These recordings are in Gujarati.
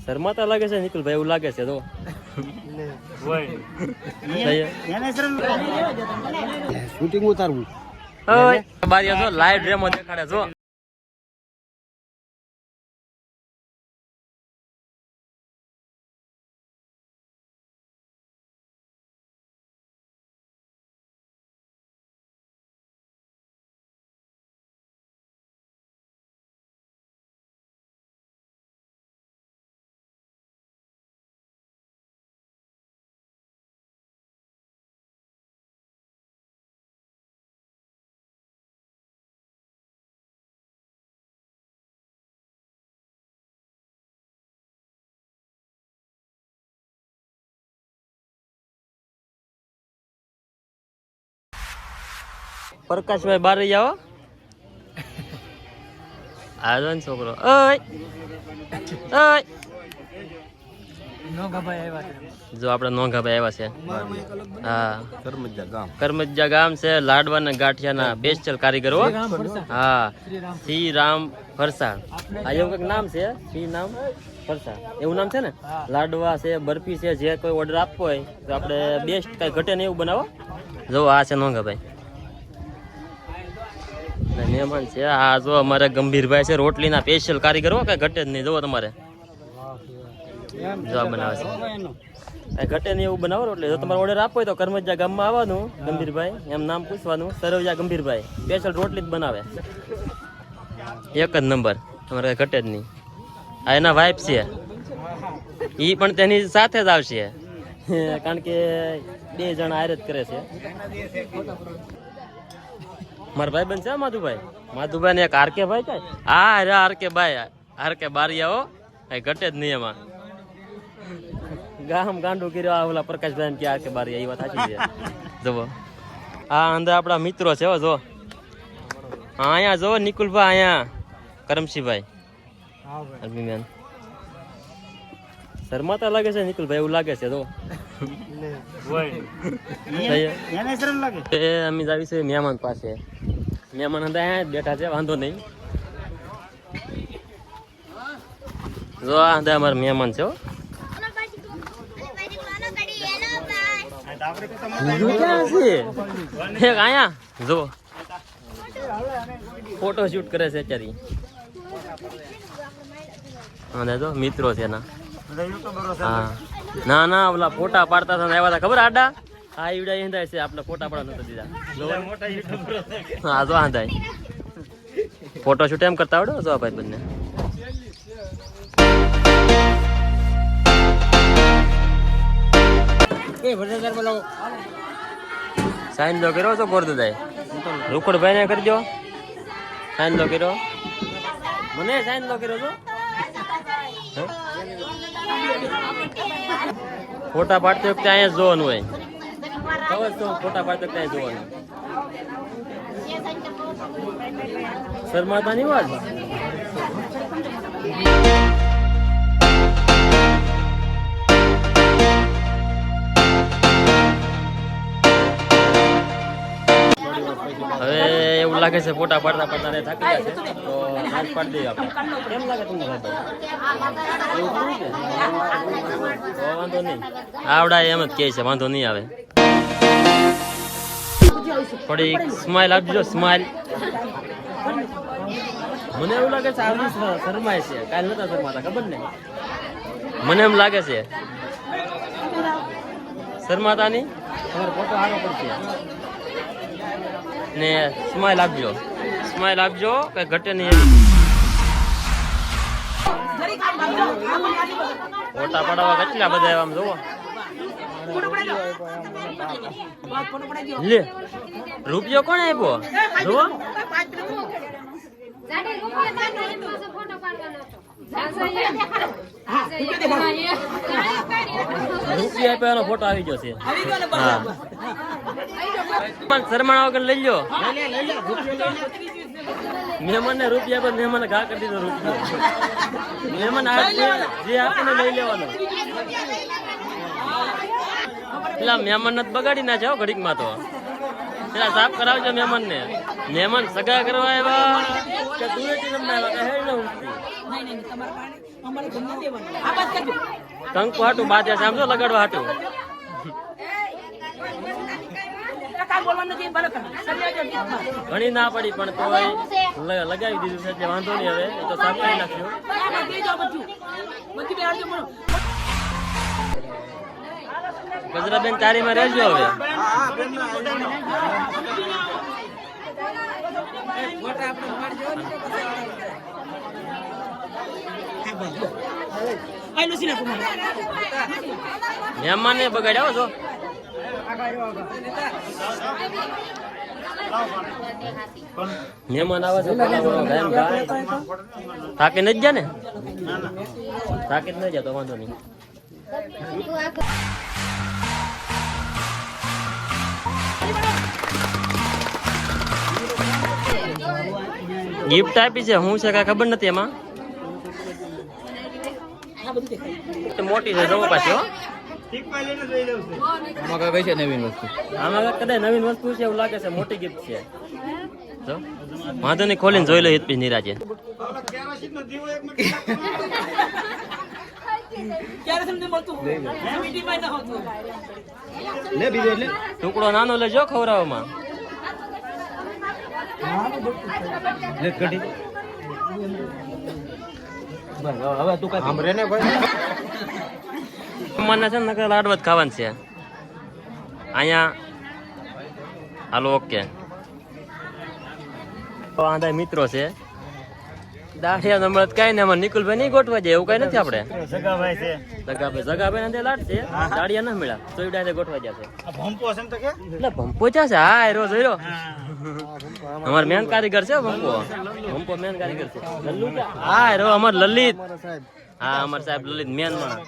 શરમાતા લાગે છે નિકુલભાઈ, એવું લાગે છે તો શૂટિંગ ઉતારવું બારી જો લાઈવ ડ્રેમો દેખાડે જો. પ્રકાશભાઈ બાર આવો આજો ને છોકરો. ઓય ઓય જો આપણે નોંઘાભાઈ આવ્યા છે. હા કરમજા ગામ છે, લાડવાના ગાંઠિયાના સ્પેશિયલ કારીગરો. હા શ્રી રામ ફરસાણ, આ એવું કંઈક નામ છે, શ્રી નામ ફરસાણ એવું નામ છે ને. લાડવા છે, બરફી છે, જે કોઈ ઓર્ડર આપવો હોય તો આપણે બેસ્ટ કઈ ઘટે ને એવું બનાવો. જો આ છે નોંઘાભાઈ મહેમાન છે. આ જો અમારે ગંભીરભાઈ છે, રોટલીના સ્પેશિયલ કારીગરો, કઈ ઘટે જ નહીં. જોવો તમારે જો બનાવે છે, કઈ ઘટે નહીં એવું બનાવો. એટલે જો તમારે ઓર્ડર આપવો હોય તો કરમજા ગામમાં આવવાનું, ગંભીરભાઈ એમ નામ પૂછવાનું, સરવજા ગંભીરભાઈ સ્પેશિયલ રોટલી જ બનાવે, એક જ નંબર, તમારે કઈ ઘટે જ નહીં. આ એના વાઇફ છે, એ પણ તેની સાથે જ આવશે કારણ કે 2 જણા આરે જ કરે છે. મારા ભાઈ બન છે માધુભાઈ ને એક આરકે ભાઈ છે. હા રે આરકે ભાઈ, આરકે બારિયા હો, કઈ ઘટે જ નહીં એમાં. ગામ ગાંડું કર્યો ઓલા પ્રકાશભાઈ કે આરકે બારિયા, એ વાત સાચી છે. જુઓ આ અંદર આપણા મિત્રો છે જો. હા અહીંયા જો નિકુલભાઈ, અહીંયા કરમશીભાઈ અરમીમેન. શરમાતા લાગે છે નિકુલભાઈ, એવું લાગે છે તો અમે જાવી છે મહેમાન પાસે. મહેમાન અંદર બેઠા છે, વાંધો નહીં. જો આ અંદર અમારા મહેમાન છે. અહીંયા જો ફોટો શૂટ કરે છે અત્યારે. જો મિત્રો છે એના. હા ના ના ઓલા ફોટા પાડતા હતા આવ્યા હતા ખબર આડા. હા ઈવડા હિંદાય છે, આપણે ફોટા પાડવા નતા દીધા. હા જો હાંધાય ફોટો શૂટ એમ કરતા આવડે જો ભાઈ બંને. સાઈન લો કર્યો છો ગોરદાય રૂખડભાઈ ને કરજો. સાઈન લો કર્યો, મને સાઈન લો કર્યો છો. ફોટા પાડતી વખતે અહીંયા જોવાનું હોય, ખબર તો ફોટા પાડતી વખતે જોવાનું. શરમાતા ની વાત. હવે એવું લાગે છે ફોટા પાડતા પાડતા થાકી ગયા છે તો નાચ પાડી દઈએ આપણે. કેમ લાગે તમને વાંધો નહીં, આવડા એમ જ કહે છે વાંધો નહીં આવે. થોડી સ્માઈલ આપજો, સ્માઈલ. મને એવું લાગે છે આવી શરમાય છે, કાલ નતા શરમાતા ખબર ને. મને એમ લાગે છે શરમાતા નહીં, તમારો ફોટો સારો પડશે. ને સ્માઈલ આપજો, સ્માઈલ આપજો, કઈ ઘટે નહીં એવી. ફોટા પડાવવા કેટલા બધા આમ જોવો. લે રૂપિયો કોણ આપ્યો જોવો. રૂપિયા આપ્યો એનો ફોટો આવી ગયો છે. હા પણ શરમાણા વગર લઈ લો. મહેમાન ને રૂપિયા પર મહેમાન ઘા કરી દીધો. રૂપિયો મહેમાન જે આપીને લઈ લેવાનો. પેલા મહેમાન ને બગાડી ના જાઓ ઘડીક માં તો. પેલા સાફ કરાવજો મહેમાન ને. મહેમાન સગા કરવા આવ્યા કે ધૂળેટી રમવા આવ્યા કે હેડ ન ઉઠતી. કંકુ હાટું બાધ્યા છે આમ જો લગાડવા હાટું. ઘણી ના પડી પણ તો લગાવી દીધું છે એટલે વાંધો નહીં. હવે એ તો સાફ કરી નાખ્યું. ગજરાબેન તારીમાં રહેજો હવે. મહેમાન ને બગાડ્યા છો. મહેમાન આવે છે થાકે નથી ગયા ને. થાકે જ નથી જતો વાંધો નહીં. ગિફ્ટ આપી છે હું છે કઈ ખબર નથી એમાં. મોટી છે જવો પાછી. આમાં કઈ છે નવીન વસ્તુ. આમાં કદાચ નવીન વસ્તુ છે એવું લાગે છે. મોટી ગિફ્ટ છે. જો વાંધો નહીં ખોલીને જોઈ લો હિતપી નિરાજે. ટુકડો નાનો લેજો ખવડાવવામાં. મને છે ને લાડવા જ ખાવાનું છે અહીંયા. Hello okay. આંધા મિત્રો છે દાઢિયા નંબર કઈ ને એમાં નિકુલભાઈ નહીં ગોઠવા જાય એવું કઈ નથી. આપડે જગાભાઈ લાડ છે દાડિયા ના મળ્યા તો ગોઠવા જશે. એટલે ભંપો છે. હા રોજ જોઈ અમાર મેન કારીગર છે. ભંપો મેન કારીગર છે. હા રો અમાર લલિત. હા અમાર સાહેબ લલિત મેન માં.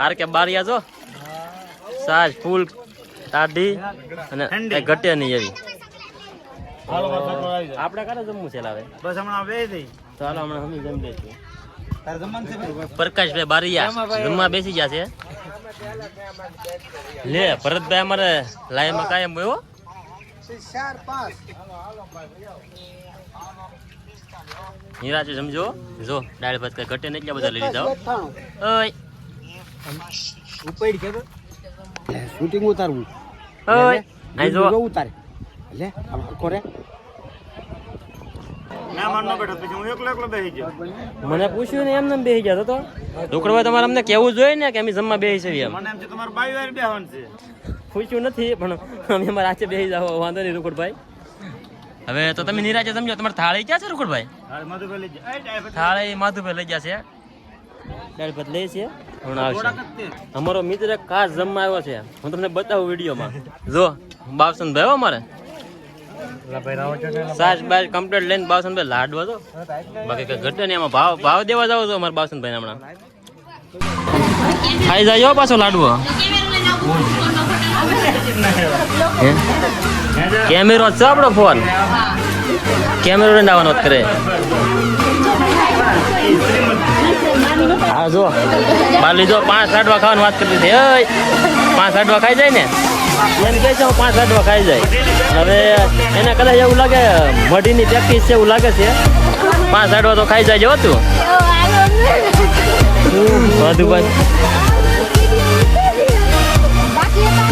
આર કે બારિયા જો સાજ ફૂલ તાડી અને ઘટે નહીં એવી. આપડે કારે જમવું છે લાવે બસ હમણાં બે દઈ. તો હાલો હમણાં અમે જમી લઈશું. પ્રકાશભાઈ બારિયા જમવા બેસી ગયા છે. લે ભરતભાઈ અમારે લાઈવ માં કાયમ ગયો. નિરાશે સમજો. જો દાળ ભાત કઈ ઘટે ને એટલા બધા લઈ લીધા. શૂટિંગ ઉતારવું. અહીં જો ઉતારે લે કોરે. મને પૂછ્યું ને એમને બેસી જતો તો ઢોકળભાઈ તમારે અમને કેવું જોઈએ ને કે અમે જમવા બેસી છે. પૂછ્યું નથી પણ અમે અમારા હાથે બેસી જાવ વાંધો નહીં રૂકડભાઈ. હવે તો તમે નિરાજે સમજો. તમારે થાળી ક્યાં છે રૂકડભાઈ? થાળી માધુભાઈ લઈ જશે. દાળ ભાત લે છે હમણાં આવશે. અમારો મિત્ર ખાસ જમવા આવ્યો છે. હું તમને બતાવું વિડીયોમાં. જો બાવસનભાઈ હો અમારે સાસ બાસ કમ્પ્લીટ લઈને બાવસનભાઈ લાડવા તો બાકી કઈ ઘટે નહીં. એમાં ભાવ દેવા જાવ છો અમારા બાવસનભાઈ હમણાં ખાઈ જાય પાછો લાડવો. કેમેરો છે આપણો ફોન. કેમેરો લઈને આવવાનો કરે. હા જો બાર લીધો 5 લાડવા ખાવાની વાત કરી દીધી. 5 લાડવા ખાઈ જાય ને એમ કહે છે 5 લાડવા ખાઈ જાય. હવે એને કદાચ એવું લાગે મઢીની પ્રેક્ટિસ છે એવું લાગે છે. 5 લાડવા તો ખાઈ જાય જો તું. માધુભાઈ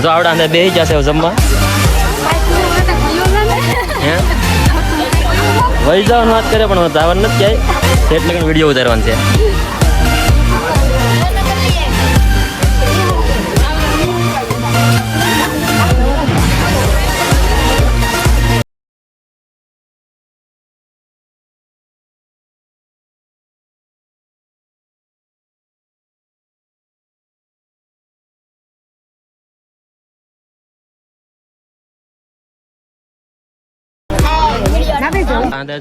જો આવડા અંદર બેસી જશે જમવા. હે વહી જવાની વાત કરે પણ જવાનું નથી ક્યાંય. એટલે વિડીયો ઉતારવાનું છે.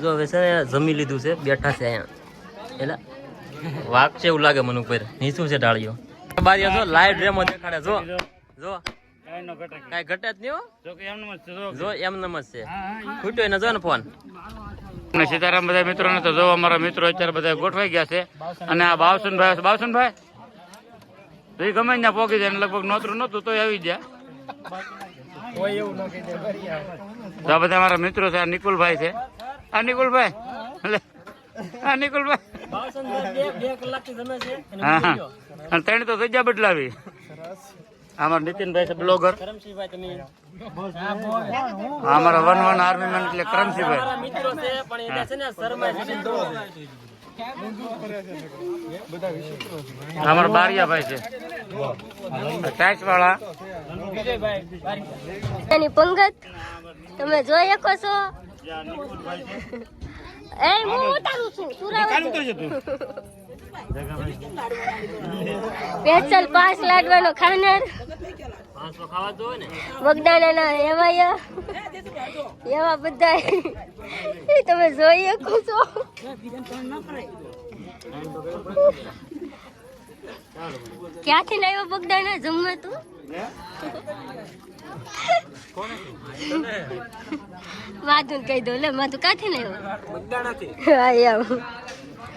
જો હવે છે જમી લીધું છે બેઠા છે અહીંયા. એટલે વાઘ છે એવું લાગે મને ઉપર. નીચું છે ડાળીઓ. બારીઓ જો લાઈવ ડ્રેમો દેખાડે. જો જો કઈ ઘટે જ નહીં. જો એમ નમ જ છે. ખૂટ્યો ને જો ને ફોન. સીતારામ બધા મિત્રો ને તો જો અમારા મિત્રો અત્યારે બધા ગોઠવાઈ ગયા છે. અને આ બાવસનભાઈ તો એ ગમે ત્યાં પોગી જાય. લગભગ નોતરું નતું તો આવી ગયા. તો આ બધા અમારા મિત્રો છે. આ નિકુલભાઈ છે. આ નિકુલભાઈ આ નિકુલભાઈ હા હા અને ત્રણ તો જગ્યા બદલાવી. અમારા નીતિનભાઈ છે બ્લોગર. અમારા 1 આર્મી મેન એટલે કરમસિંહભાઈ. અમારા બારિયાભાઈ છે ટાઈસ વાળા. એની પંગત તમે જોઈ શકો છો. એ હું ઉતારું છું સ્પેશિયલ 5 લાડવાનો ખાનાર બગદાણાના એવા બધા તમે જોઈ શકો છો. ક્યાંથી લાવ્યો બગદાણા જમવા તું? માધુન કહી દો લે, માધુ ક્યાંથી લાવ્યો? બગદાણાથી.